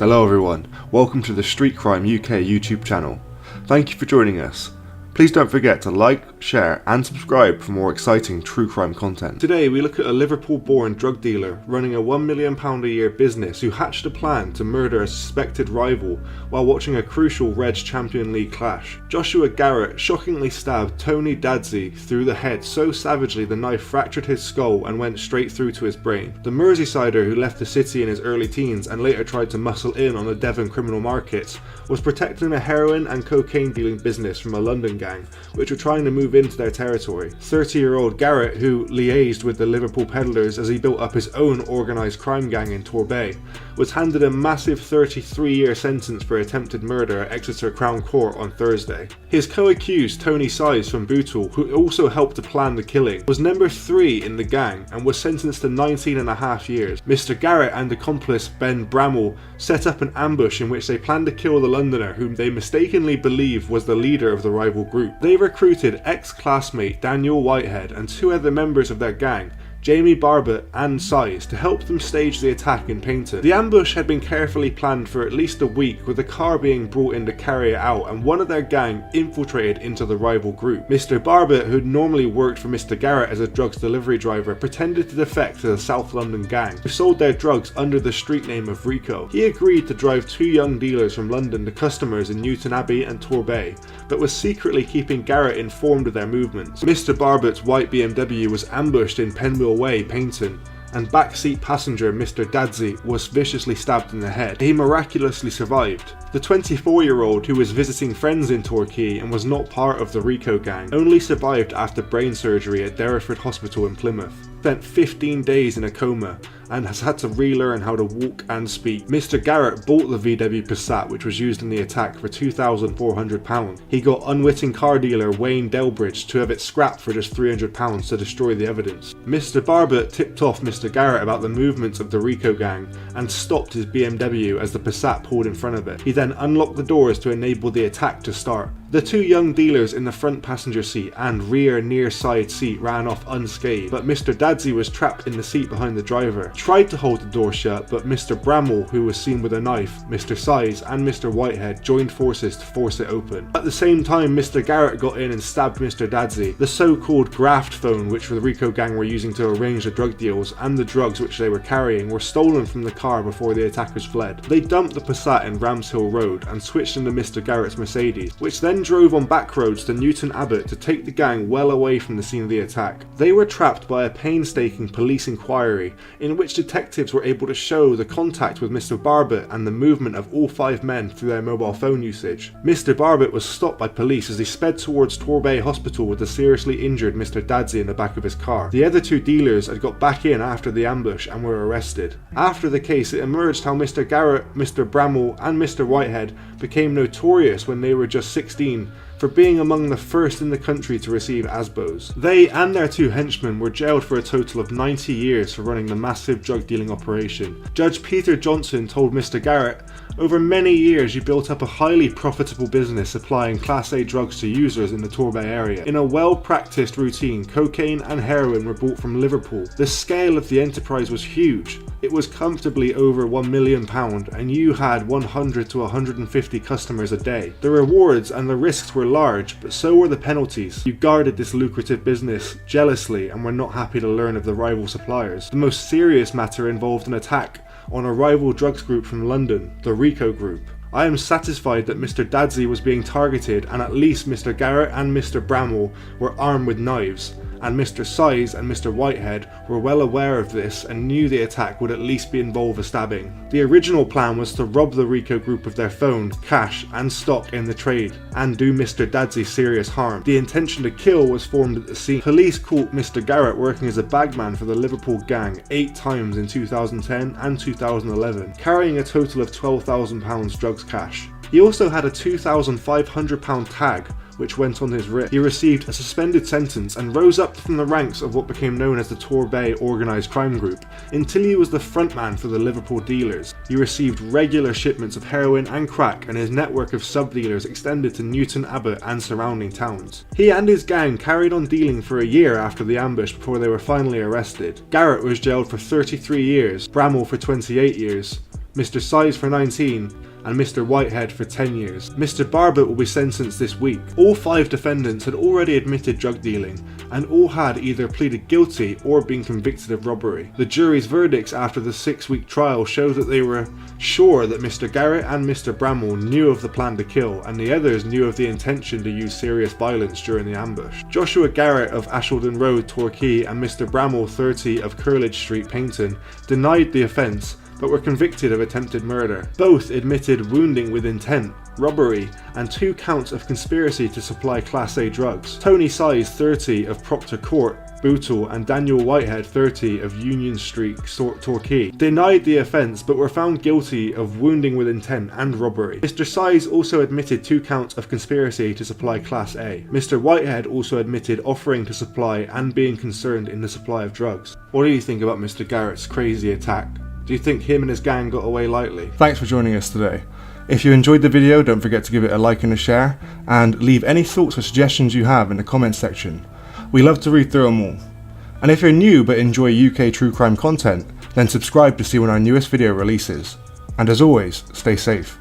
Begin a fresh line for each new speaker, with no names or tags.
Hello everyone, welcome to the Street Crime UK YouTube channel. Thank you for joining us. Please don't forget to like, share and subscribe for more exciting true crime content. Today we look at a Liverpool-born drug dealer running a £1 million a year business who hatched a plan to murder a suspected rival while watching a crucial Reds Champion League clash. Joshua Garrett shockingly stabbed Tony Dadzey through the head so savagely the knife fractured his skull and went straight through to his brain. The Merseysider who left the city in his early teens and later tried to muscle in on the Devon criminal markets was protecting a heroin and cocaine dealing business from a London gang which were trying to move into their territory. 30-year-old Garrett, who liaised with the Liverpool peddlers as he built up his own organised crime gang in Torbay, was handed a massive 33-year sentence for attempted murder at Exeter Crown Court on Thursday. His co-accused, Tony Size from Bootle, who also helped to plan the killing, was number 3 in the gang and was sentenced to 19.5 years. Mr. Garrett and accomplice Ben Bramall set up an ambush in which they planned to kill the Londoner whom they mistakenly believed was the leader of the rival group. They recruited ex-classmate Daniel Whitehead and 2 other members of their gang, Jamie Barbutt and Size, to help them stage the attack in Paynton. The ambush had been carefully planned for at least a week, with a car being brought in to carry it out, and one of their gang infiltrated into the rival group. Mr. Barbutt, who'd normally worked for Mr. Garrett as a drugs delivery driver, pretended to defect to the South London gang, who sold their drugs under the street name of Rico. He agreed to drive 2 young dealers from London to customers in Newton Abbey and Torbay, but was secretly keeping Garrett informed of their movements. Mr. Barbutt's white BMW was ambushed in Penwell Way, Paynton, and backseat passenger Mr. Dadzey was viciously stabbed in the head. He miraculously survived. The 24-year-old, who was visiting friends in Torquay and was not part of the Rico gang, only survived after brain surgery at Derriford Hospital in Plymouth. Spent 15 days in a coma and has had to relearn how to walk and speak. Mr. Garrett bought the VW Passat which was used in the attack for £2,400. He got unwitting car dealer Wayne Delbridge to have it scrapped for just £300 to destroy the evidence. Mr. Barbutt tipped off Mr. Garrett about the movements of the Rico gang and stopped his BMW as the Passat pulled in front of it. He then unlocked the doors to enable the attack to start. The 2 young dealers in the front passenger seat and rear near side seat ran off unscathed, but Mr. Dadzey was trapped in the seat behind the driver. Tried to hold the door shut, but Mr. Bramall, who was seen with a knife, Mr. Size and Mr. Whitehead joined forces to force it open. At the same time, Mr. Garrett got in and stabbed Mr. Dadzey. The so-called graft phone which the Rico gang were using to arrange the drug deals and the drugs which they were carrying were stolen from the car before the attackers fled. They dumped the Passat in Ramshill Road and switched into Mr. Garrett's Mercedes, which then drove on back roads to Newton Abbot to take the gang well away from the scene of the attack. They were trapped by a painstaking police inquiry in which detectives were able to show the contact with Mr. Barbutt and the movement of all 5 men through their mobile phone usage. Mr. Barbutt was stopped by police as he sped towards Torbay Hospital with the seriously injured Mr. Dadzey in the back of his car. The other 2 dealers had got back in after the ambush and were arrested. After the case, it emerged how Mr. Garrett, Mr. Bramall and Mr. Whitehead became notorious when they were just 16 for being among the first in the country to receive ASBOs. They and their 2 henchmen were jailed for a total of 90 years for running the massive drug dealing operation. Judge Peter Johnson told Mr. Garrett, "Over many years you built up a highly profitable business supplying Class A drugs to users in the Torbay area. In a well-practiced routine, cocaine and heroin were bought from Liverpool. The scale of the enterprise was huge. It was comfortably over £1 million and you had 100 to 150 customers a day. The rewards and the risks were large, but so were the penalties. You guarded this lucrative business jealously and were not happy to learn of the rival suppliers. The most serious matter involved an attack on a rival drugs group from London, the Rico Group. I am satisfied that Mr. Dadzey was being targeted and at least Mr. Garrett and Mr. Bramall were armed with knives, and Mr. Size and Mr. Whitehead were well aware of this and knew the attack would at least involve a stabbing. The original plan was to rob the Rico Group of their phone, cash and stock in the trade and do Mr. Dadzey serious harm. The intention to kill was formed at the scene. Police caught Mr. Garrett working as a bagman for the Liverpool gang 8 times in 2010 and 2011, carrying a total of £12,000 drugs cash. He also had a £2,500 tag which went on his wrist. He received a suspended sentence and rose up from the ranks of what became known as the Torbay Organised Crime Group, until he was the frontman for the Liverpool dealers. He received regular shipments of heroin and crack, and his network of sub-dealers extended to Newton Abbot and surrounding towns. He and his gang carried on dealing for a year after the ambush before they were finally arrested. Garrett was jailed for 33 years, Bramall for 28 years, Mr. Size for 19, and Mr. Whitehead for 10 years. Mr. Barbutt will be sentenced this week. All 5 defendants had already admitted drug dealing, and all had either pleaded guilty or been convicted of robbery. The jury's verdicts after the 6-week trial showed that they were sure that Mr. Garrett and Mr. Bramwell knew of the plan to kill, and the others knew of the intention to use serious violence during the ambush. Joshua Garrett of Asheldon Road, Torquay, and Mr. Bramwell, 30, of Curledge Street, Paignton, denied the offence, but were convicted of attempted murder. Both admitted wounding with intent, robbery, and 2 counts of conspiracy to supply Class A drugs. Tony Size, 30, of Proctor Court, Bootle, and Daniel Whitehead, 30, of Union Street, Torquay, denied the offence but were found guilty of wounding with intent and robbery. Mr. Size also admitted 2 counts of conspiracy to supply Class A. Mr. Whitehead also admitted offering to supply and being concerned in the supply of drugs. What do you think about Mr. Garrett's crazy attack? Do you think him and his gang got away lightly? Thanks for joining us today. If you enjoyed the video, don't forget to give it a like and a share, and leave any thoughts or suggestions you have in the comments section. We love to read through them all. And if you're new but enjoy UK true crime content, then subscribe to see when our newest video releases. And as always, stay safe.